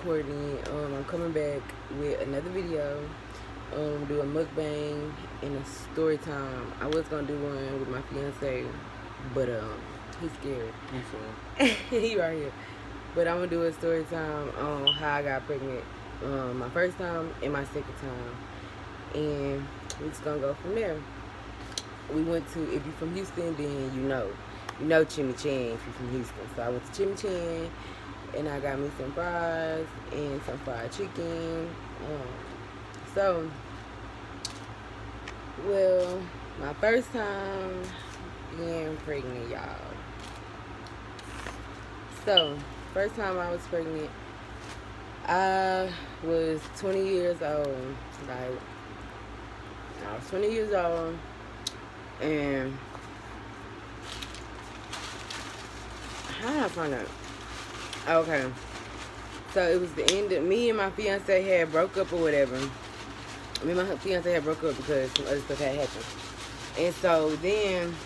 Courtney. I'm coming back with another video. Doing mukbang and a story time. I was gonna do one with my fiance, but he's scared. He right here. But I'm gonna do a story time on how I got pregnant. My first time and my second time, and we're just gonna go from there. We went to, if you're from Houston, then you know Chimmy Chan if you're from Houston. So I went to Chimmy Chan, and I got me some fries and some fried chicken. Well, my first time being pregnant, y'all. So, first time I was pregnant, I was 20 years old. Like, I was 20 years old, and how did I find out? Okay, so it was the end of, me and my fiance had broke up or whatever. Me and my fiance had broke up because some other stuff had happened. And so then,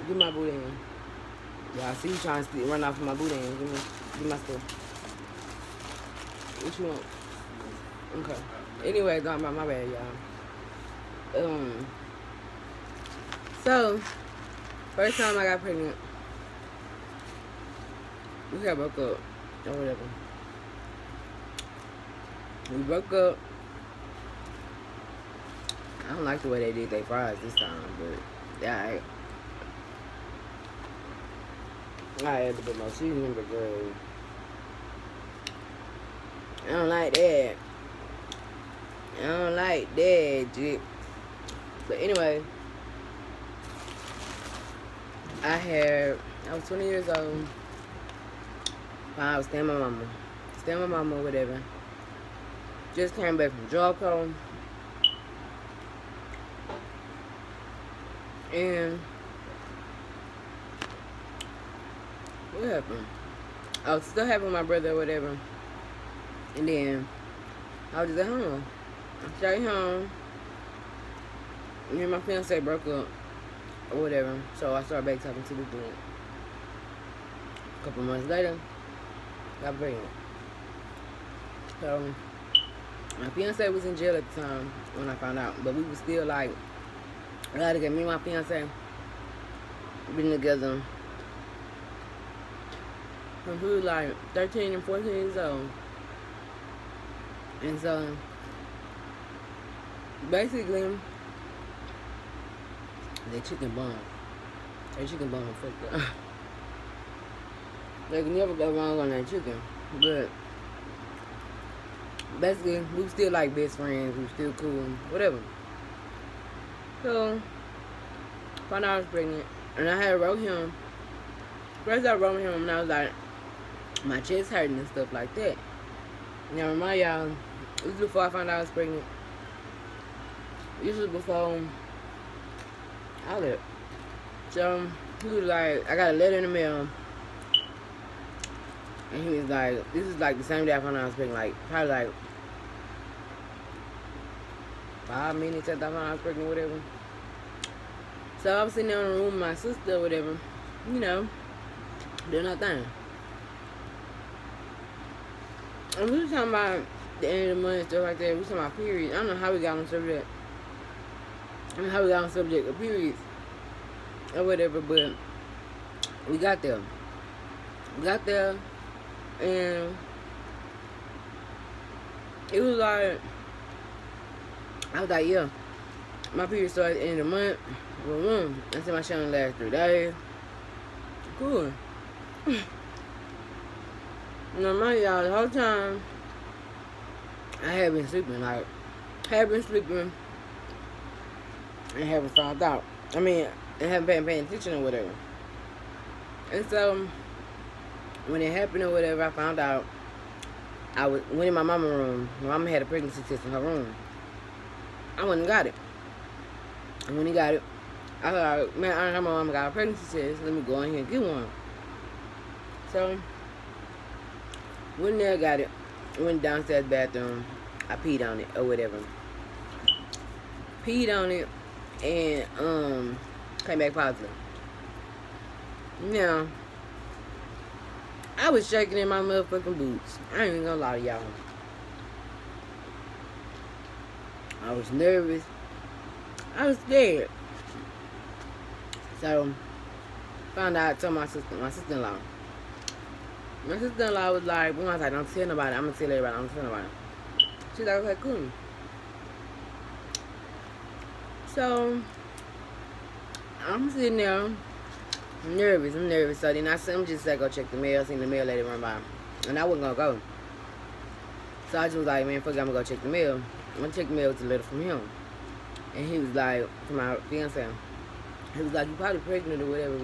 get my boot in. Y'all see you trying to run off with my boot in. Give me my stuff. What you want? Okay. Anyway, going about my bad, y'all. So, first time I got pregnant, we had broke up or whatever. We broke up. I don't like the way they did their fries this time, but yeah, I had to put my seasoning because I don't like that. I don't like that, Jip. But anyway, I was 20 years old. I was staying with my mama, whatever. Just came back from Jocko. And what happened? I was still having my brother or whatever. And then I was just at home. I stayed home. Me and my fiance broke up or whatever. So I started back talking to this dude. A couple months later, got pregnant. So my fiance was in jail at the time when I found out. But we were still like, I gotta get me and my fiance been together when we were like 13 and 14 years old. And so basically they chicken bone fucked up. They can never go wrong on that chicken. But basically we were still like best friends, we were still cool, whatever. So, found out I was pregnant, and I had wrote him. First I wrote him, and I was like, my chest hurting and stuff like that. Now, remind y'all, this was before I found out I was pregnant. This was before all that. So, he was like, I got a letter in the mail. And he was like, this is like the same day I found out I was pregnant, like, probably like 5 minutes after I found out I was pregnant, whatever. So I was sitting there in the room with my sister or whatever, you know, doing our thing. And we were talking about the end of the month and stuff like that. We were talking about periods. I don't know how we got on subject. Of periods or whatever, but we got there. And it was like, I was like, yeah, my period started at the end of the month. I said my shit only last 3 days. Cool. You know, mind y'all, the whole time I had been sleeping, and haven't found out. I mean, and haven't been paying attention or whatever. And so when it happened or whatever, I found out. I went in my mama's room. My mama had a pregnancy test in her room. I went and got it. And when he got it, I was like, man, I know my mama got a pregnancy test. Let me go in here and get one. So, went there, got it. Went downstairs bathroom. I peed on it or whatever. Peed on it and came back positive. Now, I was shaking in my motherfucking boots. I ain't even gonna lie to y'all. I was nervous. I was scared. So, found out, told my sister-in-law. My sister-in-law was like, when I was like, don't tell nobody. I'm gonna tell everybody. I'm gonna tell nobody. She's like, okay, cool. So, I'm sitting there. I'm nervous. So then I'm just like, go check the mail. Seen the mail lady run by. And I wasn't gonna go. So I just was like, man, fuck it, I'm gonna go check the mail. I'm gonna check the mail with a letter from him. And he was like, from my fiance. He was like, you probably pregnant or whatever.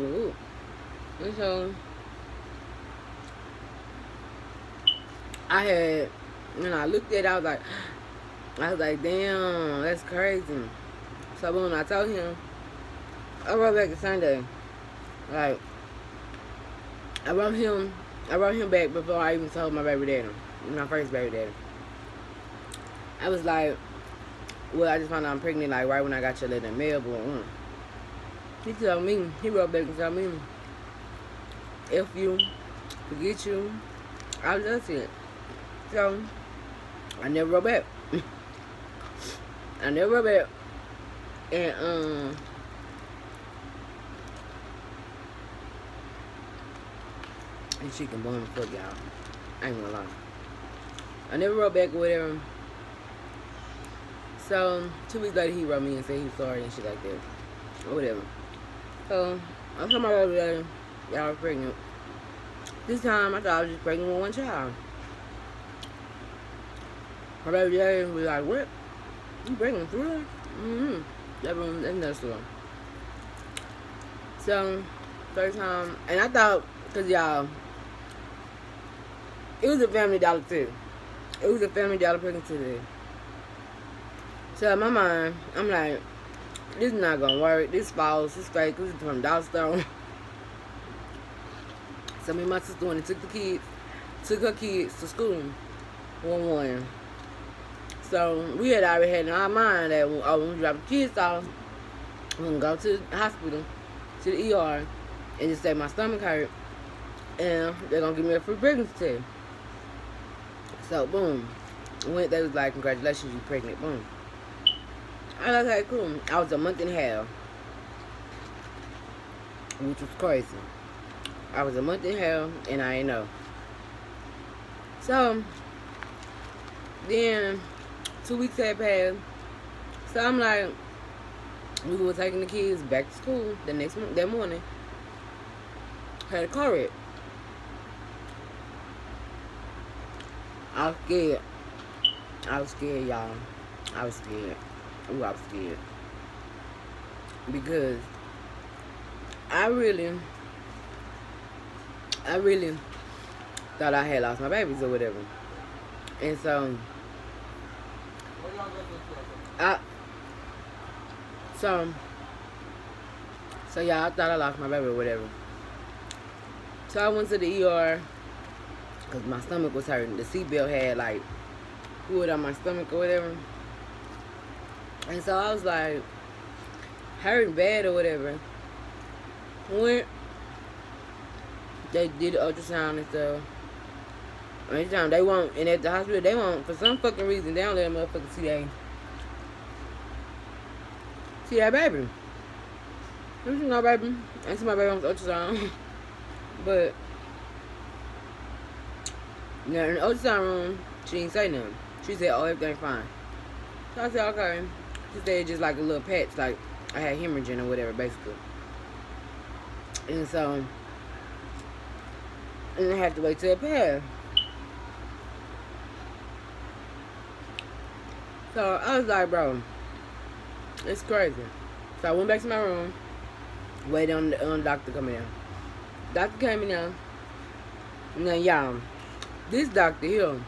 And so, I looked at it, I was like, damn, that's crazy. So when I told him, I wrote back the Sunday. Like, I wrote him back before I even told my baby daddy, my first baby daddy. I was like, well, I just found out I'm pregnant, like, right when I got your letter in the mail, but he told me, he wrote back and told me, F you, forget you, I was just it. So, I never wrote back. And, and she can bone the fuck, y'all. I ain't gonna lie. I never wrote back or whatever. So, 2 weeks later, he wrote me and said he was sorry and shit like that. Or whatever. So, I told my baby daddy, y'all was pregnant. This time, I thought I was just pregnant with one child. My baby daddy was like, what? You pregnant with 3? Mm-hmm. That's another story. So, first time, and I thought, because y'all, it was a Family Dollar too. It was a Family Dollar pregnancy too. So in my mind, I'm like, this is not gonna work. This false. This fake. This is from Dollar Store. So me and my sister went and took her kids to school one morning. So we had already had in our mind that when we drop the kids off, we're gonna go to the hospital, to the ER, and just say my stomach hurt, and they're gonna give me a free pregnancy test. So boom, they was like, congratulations, you pregnant. Boom. I was like, okay, cool. I was a month and a half, which was crazy. I was a month and a half, and I didn't know. So then 2 weeks had passed. So I'm like, we were taking the kids back to school that morning. Had a car wreck. I was scared, y'all. I was scared. Ooh, I was scared. Because I really thought I had lost my babies or whatever. And so, so yeah, I thought I lost my baby or whatever. So I went to the ER because my stomach was hurting. The seatbelt had like fluid on my stomach or whatever. And so I was like, hurting bad or whatever. Went, they did the ultrasound and stuff. Anytime they won't, and at the hospital, they won't, for some fucking reason, they don't let a motherfucker see that baby. You see my baby? I see my baby on the ultrasound. But, now in the ultrasound room, she didn't say nothing. She said, oh, everything's fine. So I said, okay. She said just like a little patch, like I had hemorrhaging or whatever, basically. And so, and I had to wait till it passed. So I was like, bro, it's crazy. So I went back to my room, waited on the doctor coming in. Doctor came in there. Now, y'all, this doctor here,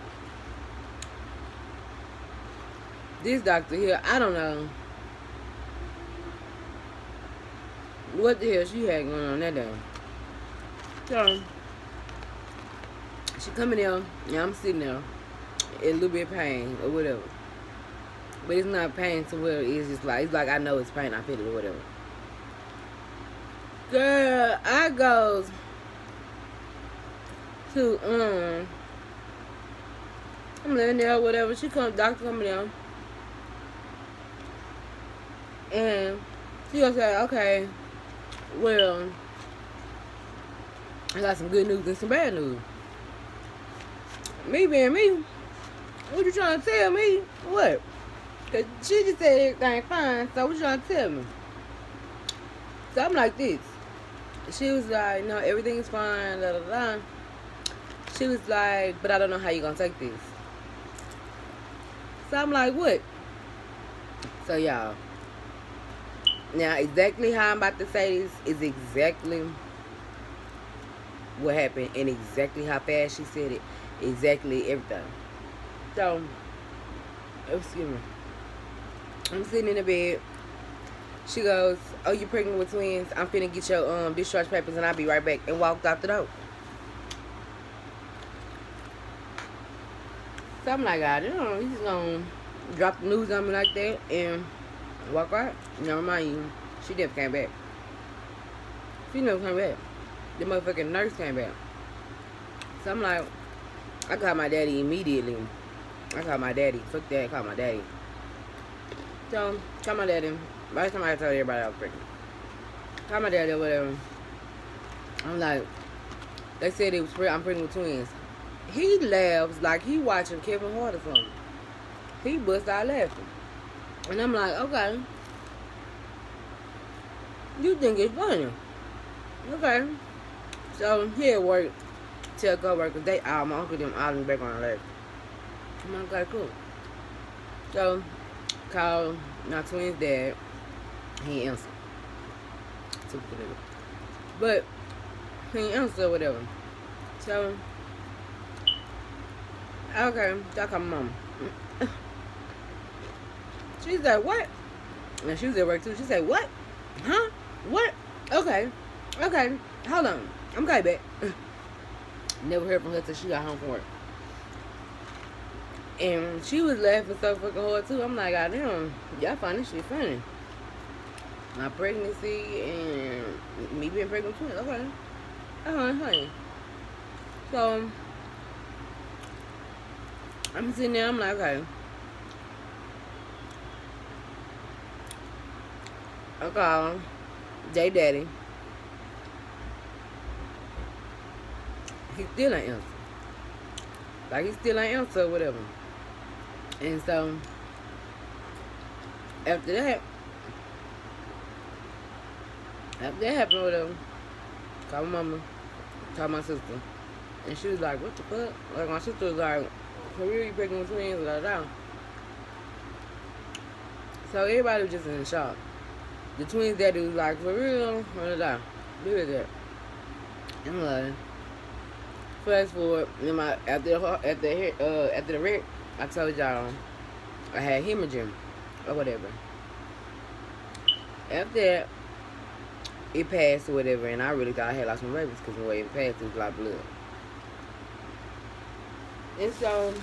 I don't know what the hell she had going on that day. So, she coming in, and I'm sitting there, in a little bit of pain, or whatever. But it's not pain to where it's just like, it's like I know it's pain, I feel it, or whatever. Girl, I goes to I'm living there or whatever. Doctor coming down, and she gonna say, okay, well, I got some good news and some bad news. Me being me, what you trying to tell me? What? Cause she just said everything fine, so what you trying to tell me? So I'm like this. She was like, no, everything's fine, da da da. She was like, but I don't know how you gonna take this. So I'm like, what? So y'all, now exactly how I'm about to say this is exactly what happened and exactly how fast she said it. Exactly everything. So, excuse me. I'm sitting in the bed. She goes, oh, you pregnant with twins? I'm finna get your discharge papers and I'll be right back. And walked out the door. So I'm like, God, he's just gonna drop the news on me like that and walk out. Never mind you, she never came back. She never came back. The motherfucking nurse came back. So I'm like, I called my daddy immediately. I called my daddy. Fuck that, I called my daddy. So, call my daddy. By the time I told everybody I was pregnant. Call my daddy or whatever. I'm like, they said I'm pregnant with twins. He laughs like he watching Kevin Hart or something. He bust out laughing. And I'm like, okay. You think it's funny. Okay. So he at work, tell co-workers, my uncle them all in the background laughing. I'm like, okay, cool. So, call my twins' dad. He ain't answer. But he ain't answer or whatever. So, okay, so I call my mama. She's like, what? And she was at work too. She said, what? Huh? What? Okay. Okay. Hold on. I'm coming back. Never heard from her till she got home from work. And she was laughing so fucking hard too. I'm like, God damn, y'all find this shit funny. My pregnancy and me being pregnant with twins. Okay. Honey. So I'm sitting there, I'm like, okay. I call J Daddy. He still ain't answer. Like he still ain't answer or whatever. And so after that happened or whatever, call my mama, call my sister. And she was like, what the fuck? Like my sister was like, for real, you pregnant with twins? Blah, blah, blah. So everybody was just in shock. The twins daddy was like, for real? Blah, blah, blah. Do it that. I'm like, fast forward, after the wreck, I told y'all I had hemorrhaging or whatever. After that, it passed or whatever, and I really thought I had lost my babies because the way it passed, it was a lot of blood. And so,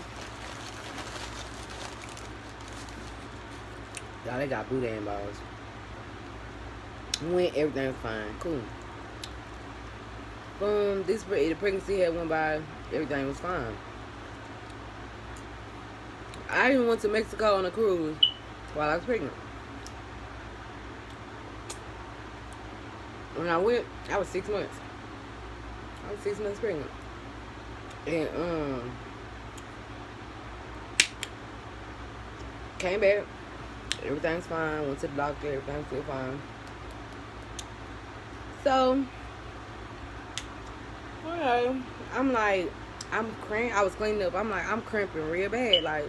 y'all, they got boudin balls. Went, everything was fine, cool. Boom, the pregnancy had went by, everything was fine. I even went to Mexico on a cruise while I was pregnant. When I went, I was 6 months. I was 6 months pregnant. And came back, everything's fine, went to the doctor, everything's still fine. So, okay, I'm like, I was cleaning up, I'm like, I'm cramping real bad, like,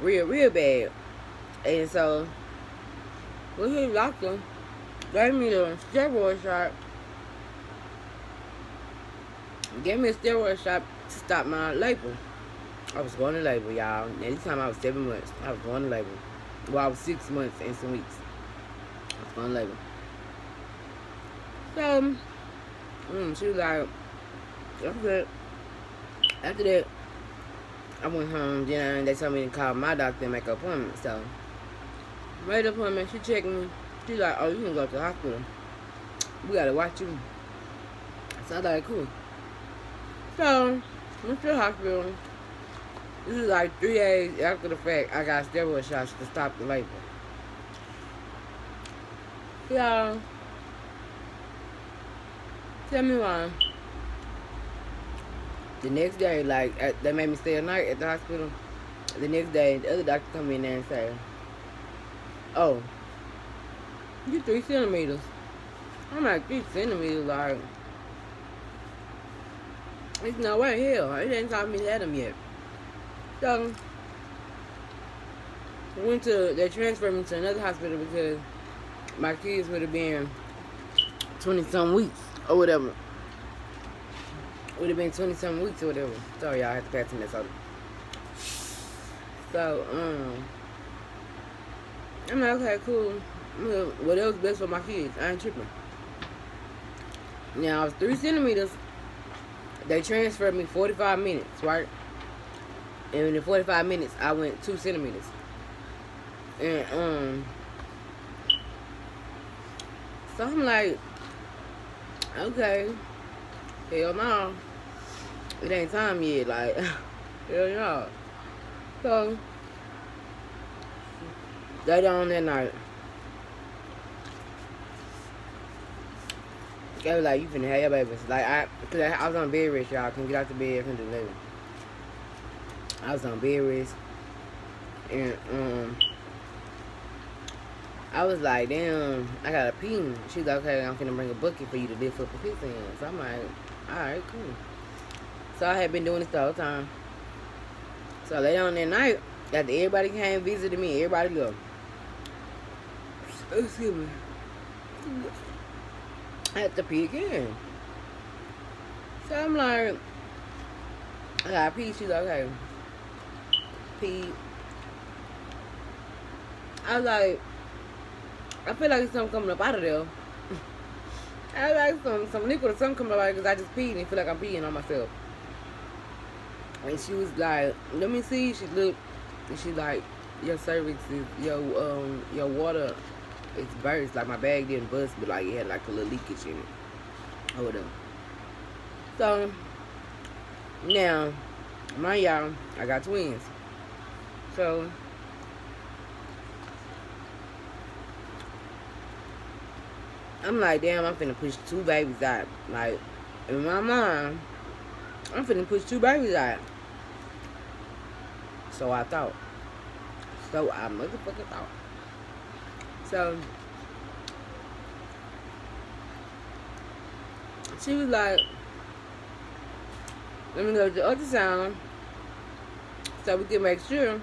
real bad. And so, went to the doctor, gave me the steroid shot, gave me a steroid shot to stop my labor. I was going to labor, y'all. At this time I was 7 months. I was going to labor. Well, I was 6 months and some weeks. I was going to labor. So, she was like, that's good. After that, I went home. Then they told me to call my doctor and make an appointment. So, made an appointment. She checked me. She's like, oh, you can go to the hospital. We got to watch you. So I was like, cool. So, went to the hospital. This is like 3 days after the fact. I got steroid shots to stop the labor. Y'all, tell me why. The next day, like, they made me stay a night at the hospital. The next day, the other doctor come in there and say, "Oh, you 3 centimeters." I'm like, 3 centimeters, like, there's no way, hell, it ain't taught me to have them yet. So, they transferred me to another hospital because my kids would have been 20-some weeks or whatever. Would have been 20-some weeks or whatever. Sorry, y'all, I had to pass me that soda. So, I'm like, okay, cool. Whatever's best for my kids. I ain't tripping. Now, I was 3 centimeters. They transferred me 45 minutes, right? And in the 45 minutes, I went 2 centimeters. And, so I'm like, okay, hell no. It ain't time yet, like, hell no. So, later on that night, they was like, you finna have your babies. Like, cause I was on bed rest, y'all. Couldn't get out the bed, couldn't do nothing. I was on bed rest. And, I was like, damn, I gotta pee. She's like, okay, I'm finna bring a bucket for you to lift up a piss in. So I'm like, alright, cool. So I had been doing this the whole time. So later on that night, after everybody came visited me, everybody go. Excuse me. I had to pee again. So I'm like, I gotta pee. She's like, okay. Pee. I was like, I feel like there's something coming up out of there. I was like some liquid or something coming up out of there because I just peed and feel like I'm peeing on myself. And she was like, let me see. She looked and she like, your cervix is, your water is burst. Like my bag didn't bust, but like it had like a little leakage in it. Or whatever. So, now, mind y'all, I got twins. So, I'm like, damn, I'm finna push 2 babies out. Like, in my mind, I'm finna push 2 babies out. So I thought. So I motherfucking thought. So, she was like, let me go to the ultrasound so we can make sure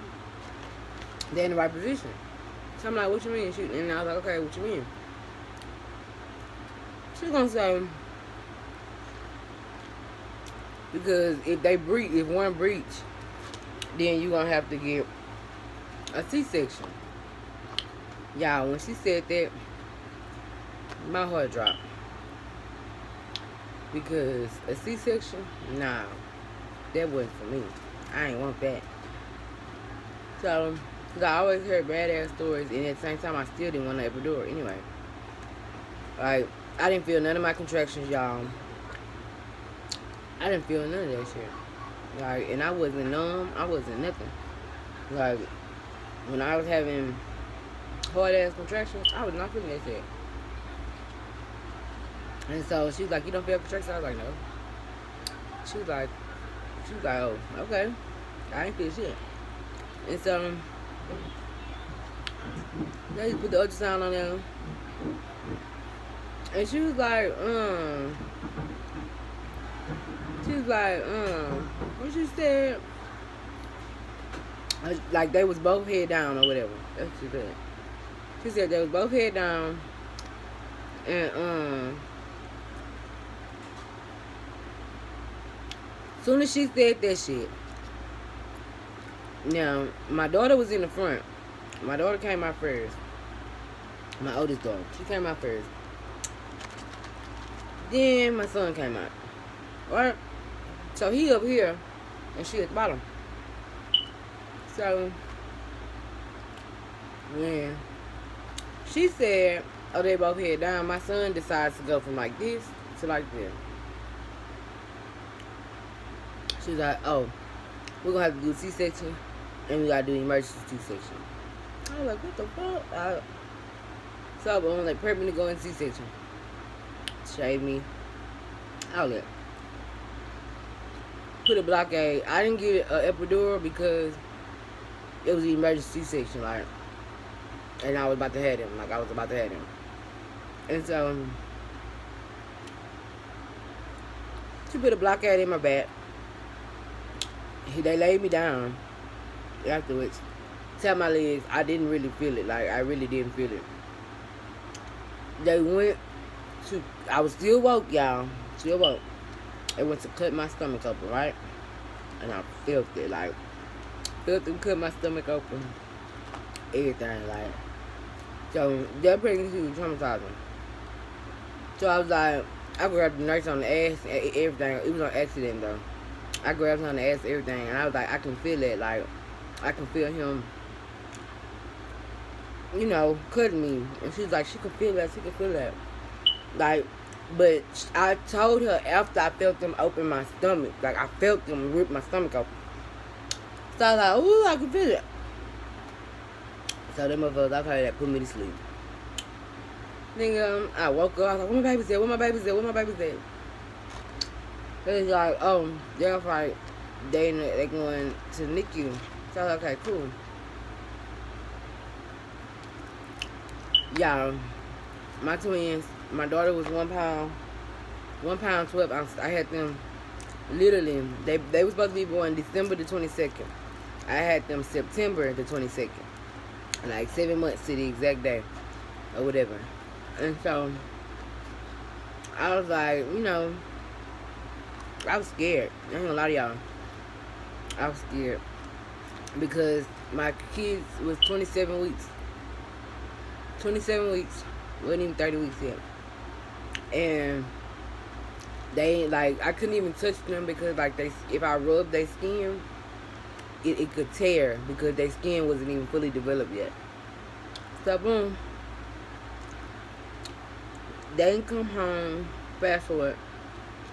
they're in the right position. So I'm like, what you mean? And I was like, okay, what you mean? She's gonna say, because if one breach, then you're gonna have to get a C-section. Y'all, when she said that, my heart dropped. Because a C-section, nah, that wasn't for me. I ain't want that. So, because I always heard badass stories, and at the same time, I still didn't want to epidural anyway. Like, I didn't feel none of my contractions, y'all. I didn't feel none of that shit. Like, and I wasn't numb. I wasn't nothing. Like, when I was having hard-ass contractions, I was not feeling that shit. And so, she was like, you don't feel contractions? I was like, no. She was like, oh, okay. I ain't feel shit. And so, they put the ultrasound on there. And she was like, what she said? Like they was both head down or whatever. That's what she said. She said they was both head down. And, soon as she said that shit, now, my daughter was in the front. My daughter came out first. My oldest daughter. She came out first. Then my son came out. Right? So he up here and she at the bottom. So when she said, oh, they both head down, my son decides to go from like this to like this. She's like, oh, we're gonna have to do C-section, and we gotta do emergency C-section. I was like, what the fuck? So I'm like prepping to go in C-section. Shave me, all that. Put a blockade. I didn't get an epidural because it was an emergency C-section, like, and I was about to have him. Like, I was about to have him. And so she put a blockade in my back. They laid me down afterwards. Tapped my legs. I didn't really feel it. Like, I really didn't feel it. They went to, I was still woke, y'all. Still woke. They went to cut my stomach open, right? And I felt it. Like, felt them cut my stomach open. Everything, like. So, that pregnancy was traumatizing. So, I was like, I grabbed the nurse on the ass and everything. It was on accident, though. I grabbed her on the ass and everything. And I was like, I can feel it. Like, I can feel him, you know, cutting me. And she's like, she could feel that. She could feel that. Like, but I told her after I felt them open my stomach. Like, I felt them rip my stomach open. So I was like, ooh, I can feel it. So them motherfuckers, okay, that put me to sleep. Then I woke up. I was like, where my baby's at? Where my baby's at? Where my baby's at? They was like, oh, they're like, they going to NICU. So I was like, okay, cool. Y'all, my twins, my daughter was 1 pound, 1 pound 12 ounces. I had them literally, they were supposed to be born December the 22nd. I had them September the 22nd. Like 7 months to the exact day or whatever. And so I was like, you know, I was scared. I ain't gonna lie to y'all. I was scared because my kids was 27 weeks. 27 weeks. Wasn't even 30 weeks yet. And they ain't like, I couldn't even touch them because like if I rubbed their skin, it could tear because their skin wasn't even fully developed yet. So boom. They didn't come home, fast forward,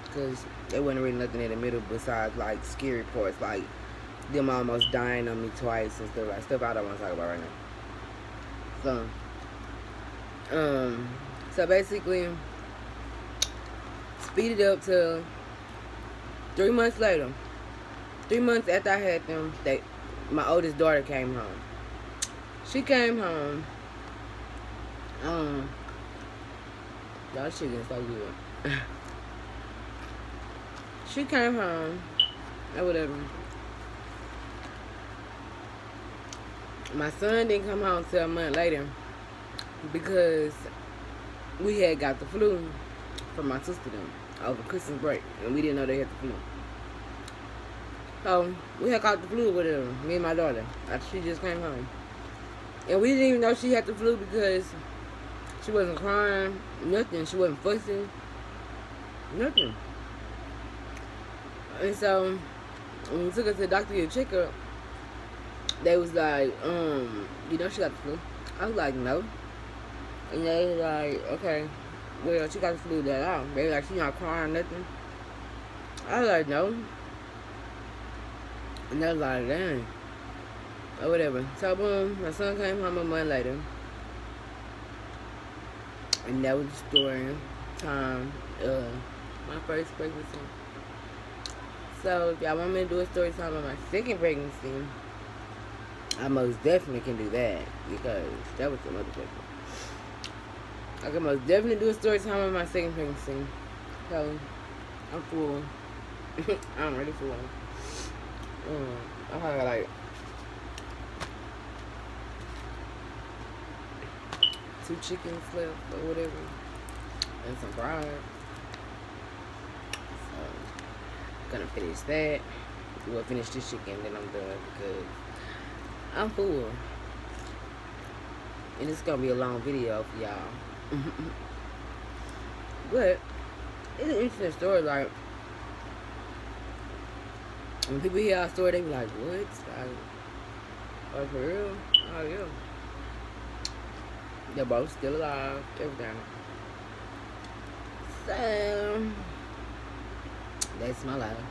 because there wasn't really nothing in the middle besides like scary parts, like them almost dying on me twice and stuff, like stuff I don't want to talk about right now. So basically, speed it up to 3 months later. 3 months after I had them, my oldest daughter came home. She came home. Y'all shit getting so good. She came home, or whatever. My son didn't come home till a month later because we had got the flu from my sister them over Christmas break, and we didn't know they had the flu. So we had caught the flu with her, me and my daughter. She just came home, and we didn't even know she had the flu because she wasn't crying, nothing. She wasn't fussing, nothing. And so when we took her to the doctor to get a checkup, they was like, you know she got the flu? I was like, no. And they was like, okay, well, she got the flu that out. They was like, she not crying, nothing. I was like, no. And they was like, dang. Or whatever. So boom, my son came home a month later. And that was the story time of my first pregnancy. So if y'all want me to do a story time of my second pregnancy, I most definitely can do that because that was some other pregnancy. I can most definitely do a story time of my second pregnancy. So I'm full. I'm ready for one. I have like 2 chickens left or whatever, and some fries. So gonna finish that. We'll finish this chicken, then I'm done because I'm full. And it's gonna be a long video for y'all. But it's an interesting story. Like when people hear our story, they be like, "What? Like, oh, for real? Oh yeah." They're both still alive, everything. So that's my life.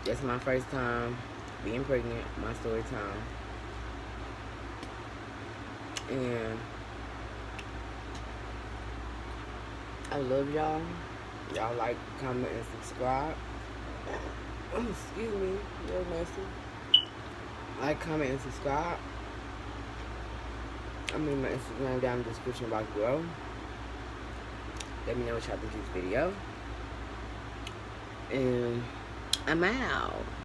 That's my first time being pregnant, my story time. And I love y'all. Y'all like, comment, and subscribe. Excuse me, you're messy. Like, comment, and subscribe. I'm in my Instagram down in the description box below. Let me know what y'all think of this video. And I'm out.